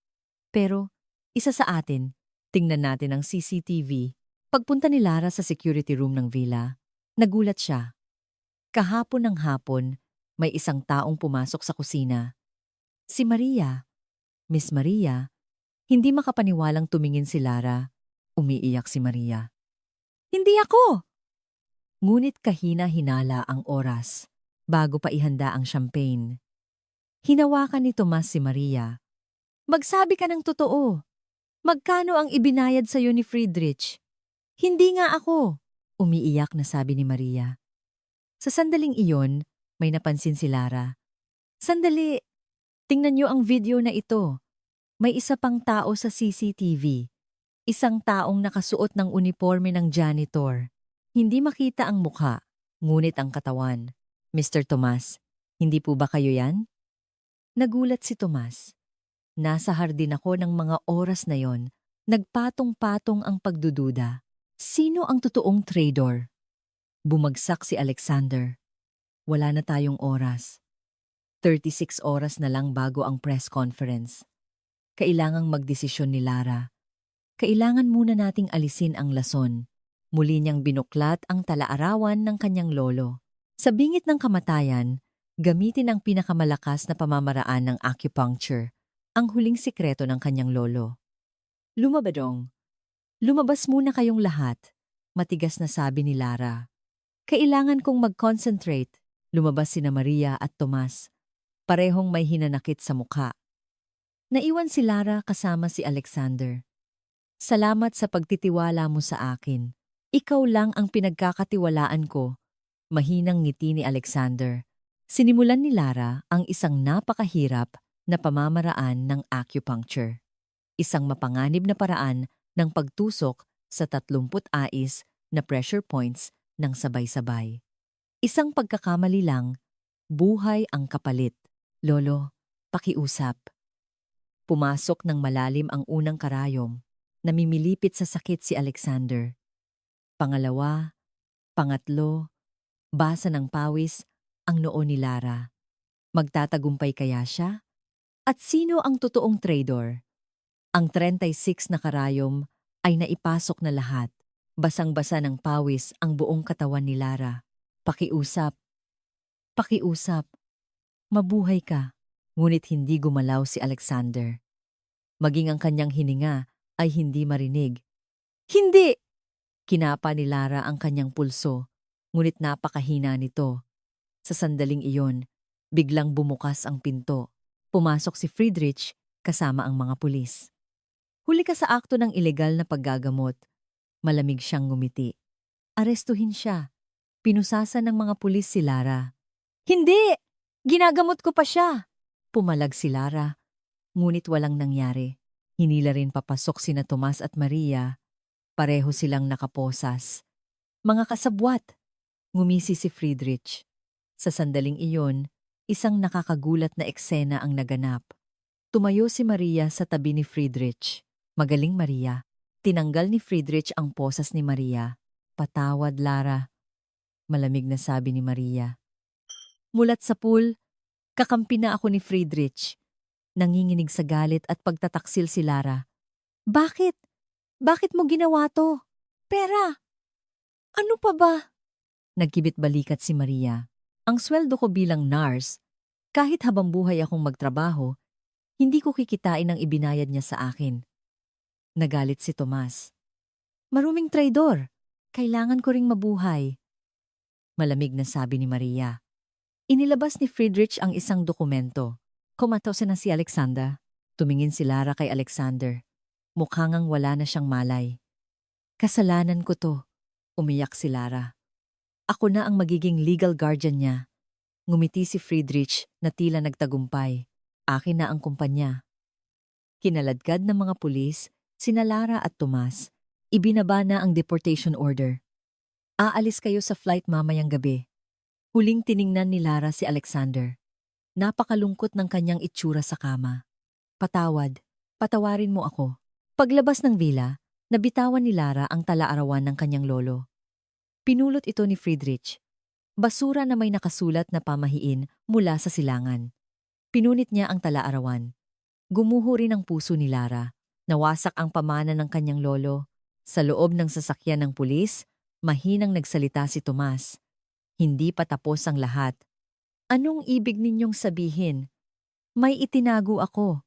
Pero, isa sa atin, tingnan natin ang CCTV. Pagpunta ni Lara sa security room ng villa, nagulat siya. Kahapon ng hapon, may isang taong pumasok sa kusina. Si Maria. Miss Maria. Hindi makapaniwalang tumingin si Lara. Umiiyak si Maria. Hindi ako! Ngunit kahina-hinala ang oras bago pa ihanda ang champagne. Hinawakan ni Tomas si Maria. Magsabi ka ng totoo. Magkano ang ibinayad sa'yo ni Friedrich? Hindi nga ako, umiiyak na sabi ni Maria. Sa sandaling iyon, may napansin si Lara. Sandali, tingnan niyo ang video na ito. May isa pang tao sa CCTV. Isang taong nakasuot ng uniforme ng janitor. Hindi makita ang mukha, ngunit ang katawan. Mr. Tomas, hindi po ba kayo yan? Nagulat si Tomas. Nasa hardin ako ng mga oras na yon. Nagpatong-patong ang pagdududa. Sino ang totoong traidor? Bumagsak si Alexander. Wala na tayong oras. 36 oras na lang bago ang press conference. Kailangang magdesisyon ni Lara. Kailangan muna nating alisin ang lason. Muli niyang binuklat ang talaarawan ng kanyang lolo. Sa bingit ng kamatayan, gamitin ang pinakamalakas na pamamaraan ng acupuncture, ang huling sikreto ng kanyang lolo. Lumabadong. Lumabas muna kayong lahat, matigas na sabi ni Lara. Kailangan kong mag-concentrate. Lumabas sina Maria at Tomas. Parehong may hinanakit sa mukha. Naiwan si Lara kasama si Alexander. Salamat sa pagtitiwala mo sa akin. Ikaw lang ang pinagkakatiwalaan ko. Mahinang ngiti ni Alexander. Sinimulan ni Lara ang isang napakahirap na pamamaraan ng acupuncture. Isang mapanganib na paraan ng pagtusok sa 30 ais na pressure points ng sabay-sabay. Isang pagkakamali lang, buhay ang kapalit. Lolo, pakiusap. Pumasok ng malalim ang unang karayom. Namimilipit sa sakit si Alexander. Pangalawa, pangatlo, basa ng pawis ang noo ni Lara. Magtatagumpay kaya siya? At sino ang totoong traidor? Ang 36 na karayom ay naipasok na lahat. Basang-basa ng pawis ang buong katawan ni Lara. Pakiusap. Pakiusap. Mabuhay ka. Ngunit hindi gumalaw si Alexander. Maging ang kanyang hininga ay hindi marinig. Hindi! Kinapa ni Lara ang kanyang pulso, ngunit napakahina nito. Sa sandaling iyon, biglang bumukas ang pinto. Pumasok si Friedrich kasama ang mga pulis. Huli ka sa akto ng ilegal na paggagamot. Malamig siyang ngumiti. Arestuhin siya. Pinusasan ng mga pulis si Lara. Hindi! Ginagamot ko pa siya! Pumalag si Lara, ngunit walang nangyari. Hinila rin papasok sina Tomas at Maria. Pareho silang nakaposas. Mga kasabwat! Ngumisi si Friedrich. Sa sandaling iyon, isang nakakagulat na eksena ang naganap. Tumayo si Maria sa tabi ni Friedrich. Magaling Maria. Tinanggal ni Friedrich ang posas ni Maria. Patawad, Lara. Malamig na sabi ni Maria. Mulat sa pool, kakampi na ako ni Friedrich. Nanginginig sa galit at pagtataksil si Lara. Bakit? Bakit mo ginawa to? Pera! Ano pa ba? Nagkibit balikat si Maria. Ang sweldo ko bilang nurse, kahit habang buhay akong magtrabaho, hindi ko kikitain ang ibinayad niya sa akin. Nagalit si Tomas. Maruming traidor. Kailangan ko ring mabuhay. Malamig na sabi ni Maria. Inilabas ni Friedrich ang isang dokumento. Kumatose na si Alexander. Tumingin si Lara kay Alexander. Mukhang ang wala na siyang malay. Kasalanan ko to. Umiyak si Lara. Ako na ang magiging legal guardian niya. Ngumiti si Friedrich na tila nagtagumpay. Akin na ang kumpanya. Kinaladkad ng mga pulis, sina Lara at Tomas. Ibinaba na ang deportation order. Aalis kayo sa flight mamayang gabi. Huling tiningnan ni Lara si Alexander. Napakalungkot ng kanyang itsura sa kama. Patawad, patawarin mo ako. Paglabas ng villa, nabitawan ni Lara ang talaarawan ng kanyang lolo. Pinulot ito ni Friedrich. Basura na may nakasulat na pamahiin mula sa silangan. Pinunit niya ang talaarawan. Gumuho rin ang puso ni Lara. Nawasak ang pamana ng kanyang lolo. Sa loob ng sasakyan ng pulis, mahinang nagsalita si Tomas. Hindi pa tapos ang lahat. Anong ibig ninyong sabihin? May itinago ako.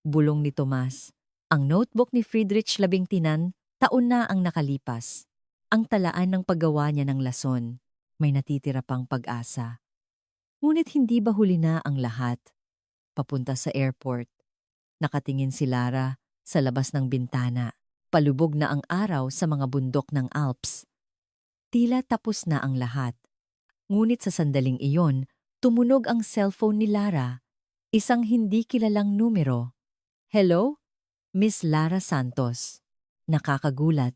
Bulong ni Tomas. Ang notebook ni Friedrich Labingtinan, taon na ang nakalipas. Ang talaan ng paggawa niya ng lason. May natitira pang pag-asa. Ngunit hindi ba huli na ang lahat? Papunta sa airport. Nakatingin si Lara sa labas ng bintana. Palubog na ang araw sa mga bundok ng Alps. Tila tapos na ang lahat. Ngunit sa sandaling iyon, tumunog ang cellphone ni Lara. Isang hindi kilalang numero. Hello? Miss Lara Santos. Nakakagulat.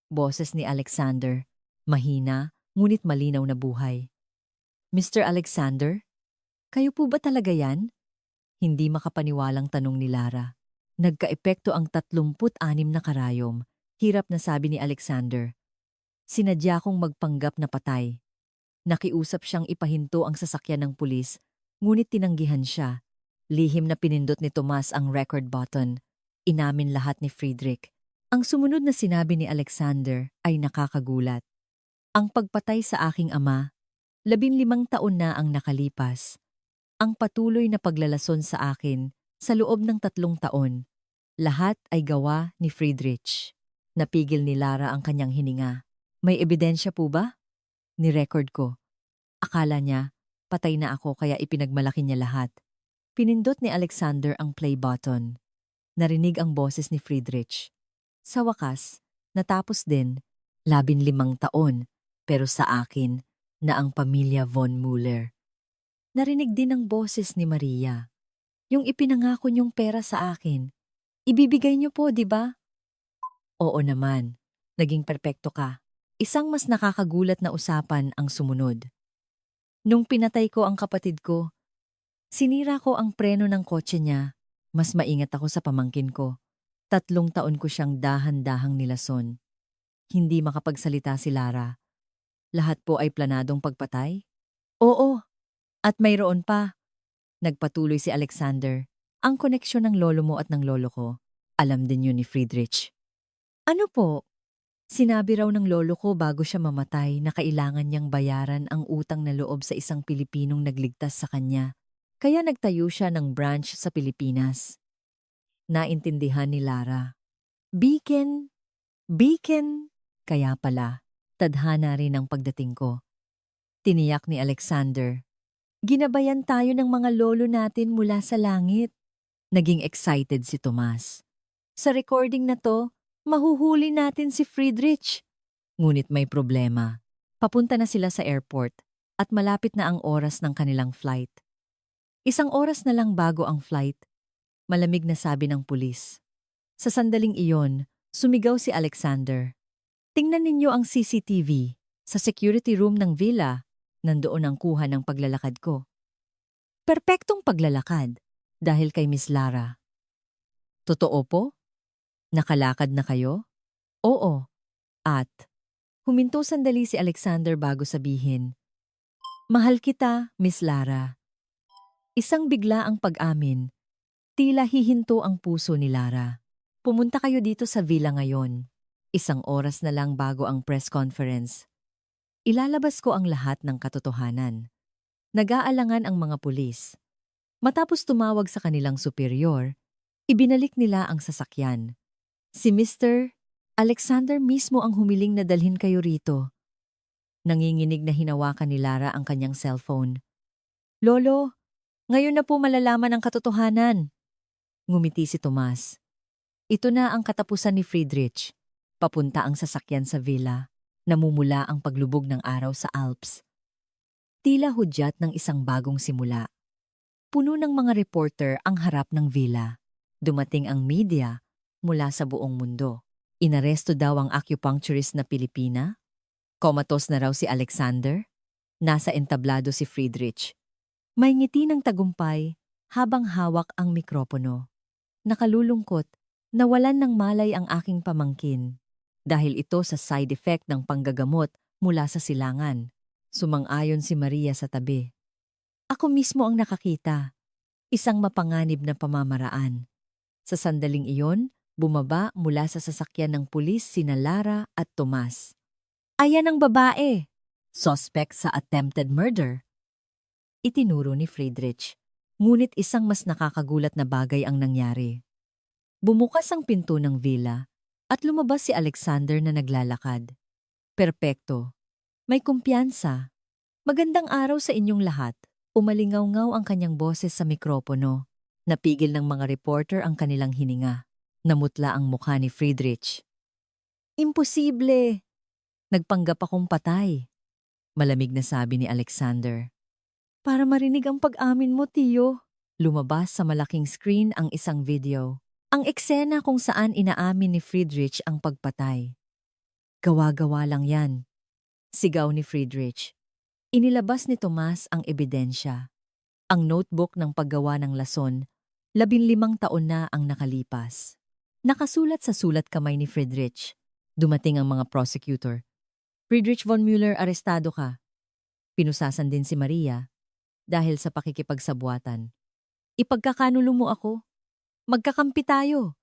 Boses ni Alexander. Mahina, ngunit malinaw na buhay. Mr. Alexander? Kayo po ba talaga yan? Hindi makapaniwalang tanong ni Lara. Nagkaepekto ang 36 na karayom. Hirap na sabi ni Alexander. Sinadya kong magpanggap na patay. Nakiusap siyang ipahinto ang sasakyan ng pulis, ngunit tinanggihan siya. Lihim na pinindot ni Tomas ang record button. Inamin lahat ni Friedrich. Ang sumunod na sinabi ni Alexander ay nakakagulat. Ang pagpatay sa aking ama, 15 taon na ang nakalipas. Ang patuloy na paglalason sa akin sa loob ng 3 taon. Lahat ay gawa ni Friedrich. Napigil ni Lara ang kanyang hininga. May ebidensya po ba? Ni-record ko. Akala niya, patay na ako kaya ipinagmalaki niya lahat. Pinindot ni Alexander ang play button. Narinig ang boses ni Friedrich. Sa wakas, natapos din, 15 taon, pero sa akin na ang pamilya von Muller. Narinig din ang boses ni Maria. Yung ipinangako niyong pera sa akin. Ibibigay niyo po, di ba? Oo naman. Naging perpekto ka. Isang mas nakakagulat na usapan ang sumunod. Nung pinatay ko ang kapatid ko, sinira ko ang preno ng kotse niya. Mas maingat ako sa pamangkin ko. 3 taon ko siyang dahan-dahang nilason. Hindi makapagsalita si Lara. Lahat po ay planadong pagpatay? Oo. At mayroon pa. Nagpatuloy si Alexander. Ang koneksyon ng lolo mo at ng lolo ko. Alam din yun ni Friedrich. Ano po? Sinabi raw ng lolo ko bago siya mamatay na kailangan niyang bayaran ang utang na loob sa isang Pilipinong nagligtas sa kanya. Kaya nagtayo siya ng branch sa Pilipinas. Naintindihan ni Lara. Beacon! Beacon! Kaya pala, tadhana rin ang pagdating ko. Tiniyak ni Alexander. Ginabayan tayo ng mga lolo natin mula sa langit. Naging excited si Tomas. Sa recording na to, mahuhuli natin si Friedrich. Ngunit may problema. Papunta na sila sa airport at malapit na ang oras ng kanilang flight. 1 oras na lang bago ang flight, malamig na sabi ng pulis. Sa sandaling iyon, sumigaw si Alexander. Tingnan ninyo ang CCTV. Sa security room ng villa, nandoon ang kuha ng paglalakad ko. Perpektong paglalakad dahil kay Miss Lara. Totoo po? Nakalakad na kayo? Oo. At huminto sandali si Alexander bago sabihin, "Mahal kita, Miss Lara." Isang bigla ang pag-amin. Tila hihinto ang puso ni Lara. Pumunta kayo dito sa villa ngayon. 1 oras na lang bago ang press conference. Ilalabas ko ang lahat ng katotohanan. Nag-aalangan ang mga pulis. Matapos tumawag sa kanilang superior, ibinalik nila ang sasakyan. Si Mr. Alexander mismo ang humiling na dalhin kayo rito. Nanginginig na hinawakan ni Lara ang kanyang cellphone. "Lolo, ngayon na po malalaman ang katotohanan." Ngumiti si Tomas. Ito na ang katapusan ni Friedrich. Papunta ang sasakyan sa villa. Namumula ang paglubog ng araw sa Alps. Tila hudyat ng isang bagong simula. Puno ng mga reporter ang harap ng villa. Dumating ang media mula sa buong mundo. Inaresto daw ang acupuncturist na Pilipina. Komatos na raw si Alexander. Nasa entablado si Friedrich. May ngiti ng tagumpay habang hawak ang mikropono. Nakalulungkot, nawalan ng malay ang aking pamangkin. Dahil ito sa side effect ng panggagamot mula sa silangan. Sumang-ayon si Maria sa tabi. Ako mismo ang nakakita. Isang mapanganib na pamamaraan. Sa sandaling iyon, bumaba mula sa sasakyan ng pulis sina Lara at Tomas. Ayan ang babae! Suspect sa attempted murder. Itinuro ni Friedrich. Ngunit isang mas nakakagulat na bagay ang nangyari. Bumukas ang pinto ng villa at lumabas si Alexander na naglalakad. Perpekto. May kumpiyansa. Magandang araw sa inyong lahat. Umalingaw-ngaw ang kanyang boses sa mikropono. Napigil ng mga reporter ang kanilang hininga. Namutla ang mukha ni Friedrich. Imposible! Nagpanggap akong patay. Malamig na sabi ni Alexander. Para marinig ang pag-amin mo, Tiyo. Lumabas sa malaking screen ang isang video. Ang eksena kung saan inaamin ni Friedrich ang pagpatay. Gawa-gawa lang yan. Sigaw ni Friedrich. Inilabas ni Tomas ang ebidensya. Ang notebook ng paggawa ng lason, 15 taon na ang nakalipas. Nakasulat sa sulat kamay ni Friedrich. Dumating ang mga prosecutor. Friedrich von Müller, arestado ka. Pinusasan din si Maria dahil sa pakikipagsabwatan. Ipagkakanulo mo ako. Magkakampi tayo.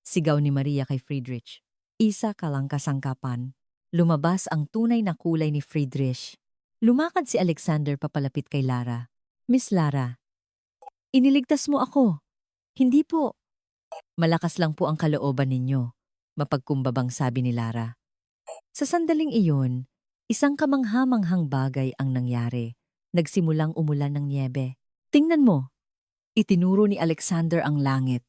Sigaw ni Maria kay Friedrich. Isa ka lang kasangkapan. Lumabas ang tunay na kulay ni Friedrich. Lumakad si Alexander papalapit kay Lara. Miss Lara, iniligtas mo ako. Hindi po. Malakas lang po ang kalooban ninyo. Mapagkumbabang sabi ni Lara. Sa sandaling iyon, isang kamangha-manghang bagay ang nangyari. Nagsimulang umulan ng niyebe. Tingnan mo. Itinuro ni Alexander ang langit.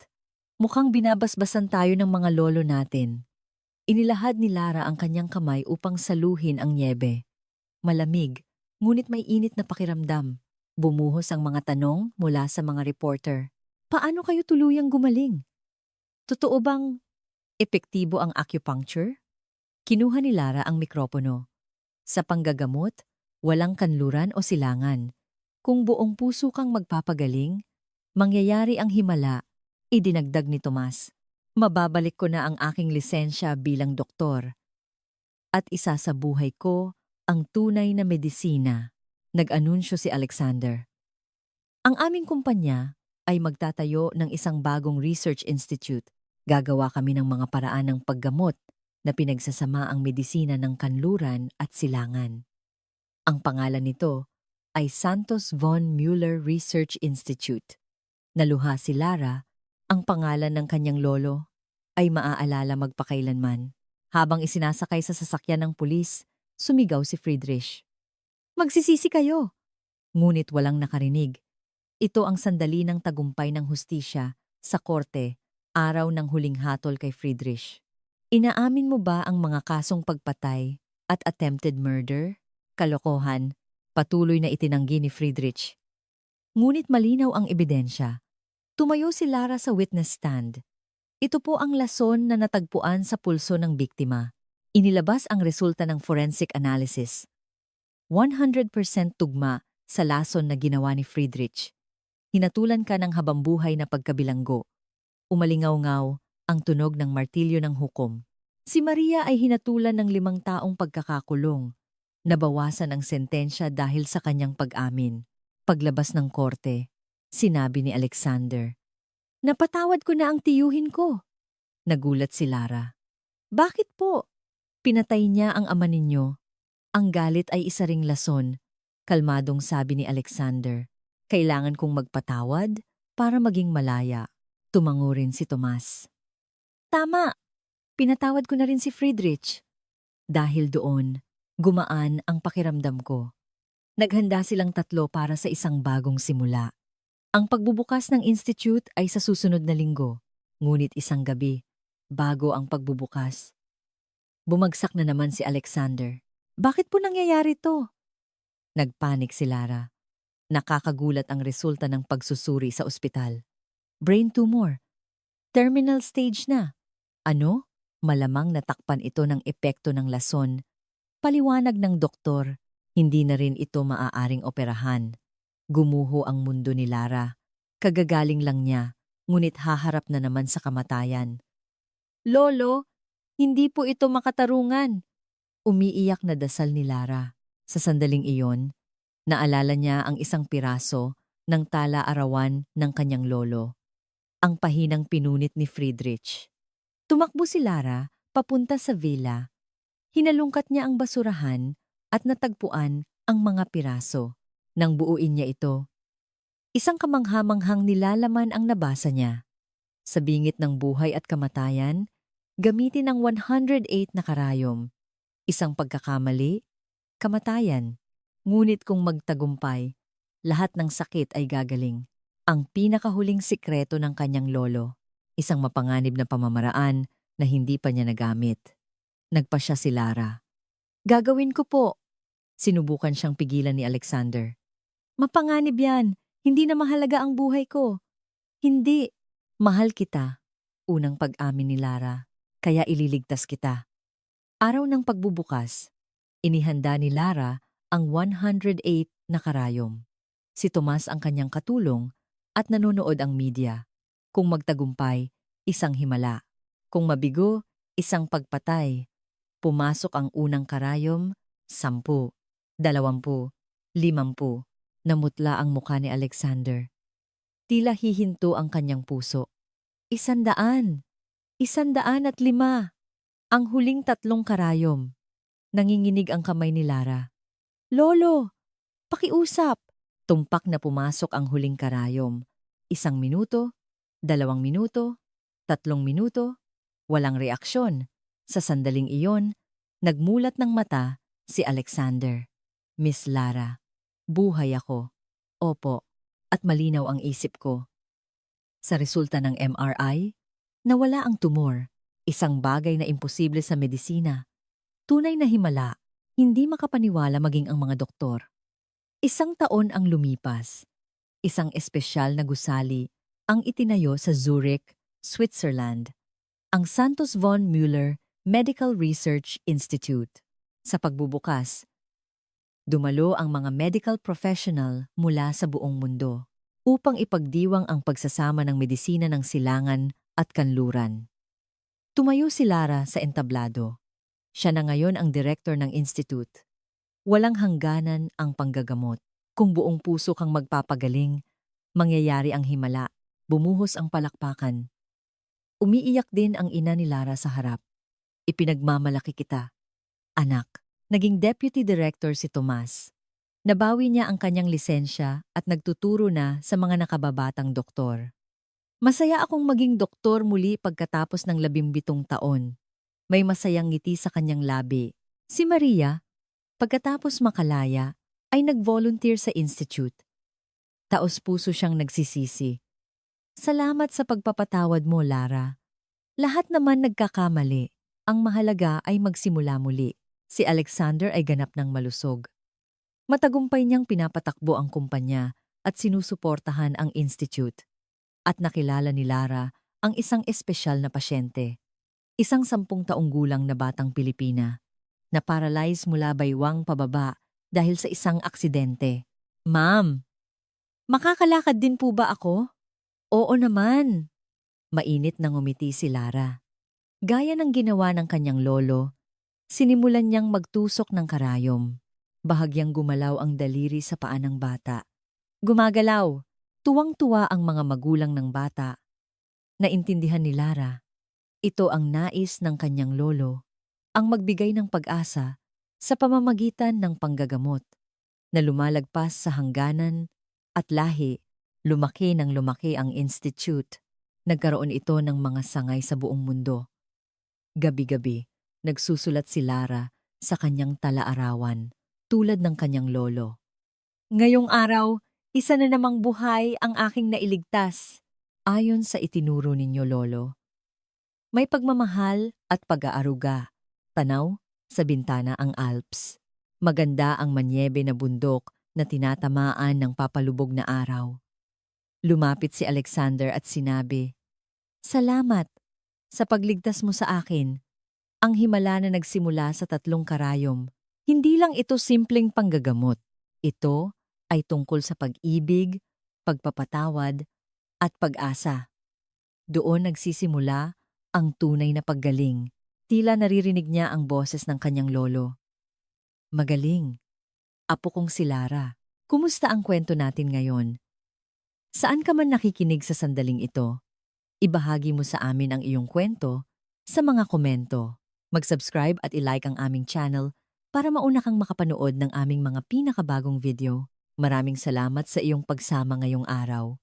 Mukhang binabasbasan tayo ng mga lolo natin. Inilahad ni Lara ang kanyang kamay upang saluhin ang niyebe. Malamig, ngunit may init na pakiramdam. Bumuhos ang mga tanong mula sa mga reporter. Paano kayo tuluyang gumaling? Totoo bang epektibo ang acupuncture? Kinuha ni Lara ang mikropono. Sa panggagamot, walang kanluran o silangan. Kung buong puso kang magpapagaling, mangyayari ang himala, idinagdag ni Tomas. Mababalik ko na ang aking lisensya bilang doktor. At isa sa buhay ko, ang tunay na medisina, nag-anunsyo si Alexander. Ang aming kumpanya ay magtatayo ng isang bagong research institute. Gagawa kami ng mga paraan ng paggamot na pinagsasama ang medisina ng kanluran at silangan. Ang pangalan nito ay Santos von Müller Research Institute. Naluha si Lara, ang pangalan ng kanyang lolo ay maaalala magpakailanman. Habang isinasakay sa sasakyan ng pulis, sumigaw si Friedrich. Magsisisi kayo! Ngunit walang nakarinig. Ito ang sandali ng tagumpay ng hustisya sa korte, araw ng huling hatol kay Friedrich. Inaamin mo ba ang mga kasong pagpatay at attempted murder? Kalokohan, patuloy na itinanggi ni Friedrich. Ngunit malinaw ang ebidensya. Tumayo si Lara sa witness stand. Ito po ang lason na natagpuan sa pulso ng biktima. Inilabas ang resulta ng forensic analysis. 100% tugma sa lason na ginawa ni Friedrich. Hinatulan ka ng habambuhay na pagkabilanggo. Umalingaw-ngaw ang tunog ng martilyo ng hukom. Si Maria ay hinatulan ng 5 taong pagkakakulong. Nabawasan ang sentensya dahil sa kanyang pag-amin. Paglabas ng korte, sinabi ni Alexander, "Napatawad ko na ang tiyuhin ko." Nagulat si Lara. "Bakit po?" "Pinatay niya ang ama ninyo. Ang galit ay isa ring lason," kalmadong sabi ni Alexander. "Kailangan kong magpatawad para maging malaya." Tumango rin si Tomas. "Tama, pinatawad ko na rin si Friedrich." Dahil doon, gumaan ang pakiramdam ko. Naghanda silang 3 para sa isang bagong simula. Ang pagbubukas ng institute ay sa susunod na linggo, ngunit isang gabi, bago ang pagbubukas. Bumagsak na naman si Alexander. "Bakit po nangyayari to?" Nagpanik si Lara. Nakakagulat ang resulta ng pagsusuri sa ospital. Brain tumor. Terminal stage na. Ano? Malamang natakpan ito ng epekto ng lason. Paliwanag ng doktor, hindi na rin ito maaaring operahan. Gumuho ang mundo ni Lara. Kagagaling lang niya, ngunit haharap na naman sa kamatayan. "Lolo, hindi po ito makatarungan." Umiiyak na dasal ni Lara. Sa sandaling iyon, naalala niya ang isang piraso ng tala-arawan ng kanyang lolo. Ang pahinang pinunit ni Friedrich. Tumakbo si Lara papunta sa villa. Hinalungkat niya ang basurahan at natagpuan ang mga piraso. Nang buuin niya ito, isang kamangha-manghang nilalaman ang nabasa niya. Sa bingit ng buhay at kamatayan, gamitin ang 108 na karayom. Isang pagkakamali, kamatayan. Ngunit kung magtagumpay, lahat ng sakit ay gagaling. Ang pinakahuling sikreto ng kanyang lolo, isang mapanganib na pamamaraan na hindi pa niya nagamit. Nagpasya si Lara. "Gagawin ko po." Sinubukan siyang pigilan ni Alexander. "Mapanganib yan. Hindi na mahalaga ang buhay ko." "Hindi. Mahal kita." Unang pag-amin ni Lara. "Kaya ililigtas kita." Araw ng pagbubukas, inihanda ni Lara ang 108 na karayom. Si Tomas ang kanyang katulong at nanonood ang media. Kung magtagumpay, isang himala. Kung mabigo, isang pagpatay. Pumasok ang unang karayom, 10, 20, 50. Namutla ang mukha ni Alexander. Tila hihinto ang kanyang puso. 100, 105. Ang huling 3 karayom. Nanginginig ang kamay ni Lara. "Lolo, pakiusap." Tumpak na pumasok ang huling karayom. 1 minuto, 2 minuto, 3 minuto, walang reaksyon. Sa sandaling iyon, nagmulat ng mata si Alexander. "Miss Lara, buhay ako." "Opo," at malinaw ang isip ko. Sa resulta ng MRI, nawala ang tumor, isang bagay na imposible sa medisina. Tunay na himala, hindi makapaniwala maging ang mga doktor. 1 taon ang lumipas. Isang espesyal na gusali ang itinayo sa Zurich, Switzerland, ang Santos von Müller Medical Research Institute. Sa pagbubukas, dumalo ang mga medical professional mula sa buong mundo upang ipagdiwang ang pagsasama ng medisina ng silangan at kanluran. Tumayo si Lara sa entablado. Siya na ngayon ang direktor ng institute. Walang hangganan ang panggagamot. Kung buong puso kang magpapagaling, mangyayari ang himala. Bumuhos ang palakpakan. Umiiyak din ang ina ni Lara sa harap. "Ipinagmamalaki kita, anak." Naging deputy director si Tomas. Nabawi niya ang kanyang lisensya at nagtuturo na sa mga nakababatang doktor. "Masaya akong maging doktor muli pagkatapos ng 17 taon. May masayang ngiti sa kanyang labi. Si Maria, pagkatapos makalaya, ay nag-volunteer sa institute. Taos-puso siyang nagsisisi. "Salamat sa pagpapatawad mo, Lara. Lahat naman nagkakamali. Ang mahalaga ay magsimula muli." Si Alexander ay ganap ng malusog. Matagumpay niyang pinapatakbo ang kumpanya at sinusuportahan ang institute. At nakilala ni Lara ang isang espesyal na pasyente. Isang 10 taong gulang na batang Pilipina na paralyzed mula baywang pababa dahil sa isang aksidente. Ma'am, makakalakad din po ba ako? Oo naman. Mainit na ngumiti si Lara. Gaya ng ginawa ng kanyang lolo, sinimulan niyang magtusok ng karayom. Bahagyang gumalaw ang daliri sa paa ng bata. Gumagalaw. Tuwang-tuwa ang mga magulang ng bata. Naintindihan ni Lara. Ito ang nais ng kanyang lolo, ang magbigay ng pag-asa sa pamamagitan ng panggagamot na lumalagpas sa hangganan at lahi. Lumaki ng lumaki ang institute. Nagkaroon ito ng mga sangay sa buong mundo. Gabi-gabi, nagsusulat si Lara sa kanyang tala-arawan tulad ng kanyang lolo. Ngayong araw, isa na namang buhay ang aking nailigtas. Ayon sa itinuro ninyo, lolo. May pagmamahal at pag-aaruga. Tanaw sa bintana ang Alps. Maganda ang manyebe na bundok na tinatamaan ng papalubog na araw. Lumapit si Alexander at sinabi, "Salamat sa pagligtas mo sa akin. Ang himala na nagsimula sa 3 karayom. Hindi lang ito simpleng panggagamot. Ito ay tungkol sa pag-ibig, pagpapatawad, at pag-asa. Doon nagsisimula ang tunay na paggaling. Tila naririnig niya ang boses ng kanyang lolo. Magaling. Apo kong si Lara. Kumusta ang kwento natin ngayon? Saan ka man nakikinig sa sandaling ito? Ibahagi mo sa amin ang iyong kwento sa mga komento. Mag-subscribe at i-like ang aming channel para mauna kang makapanood ng aming mga pinakabagong video. Maraming salamat sa iyong pagsama ngayong araw.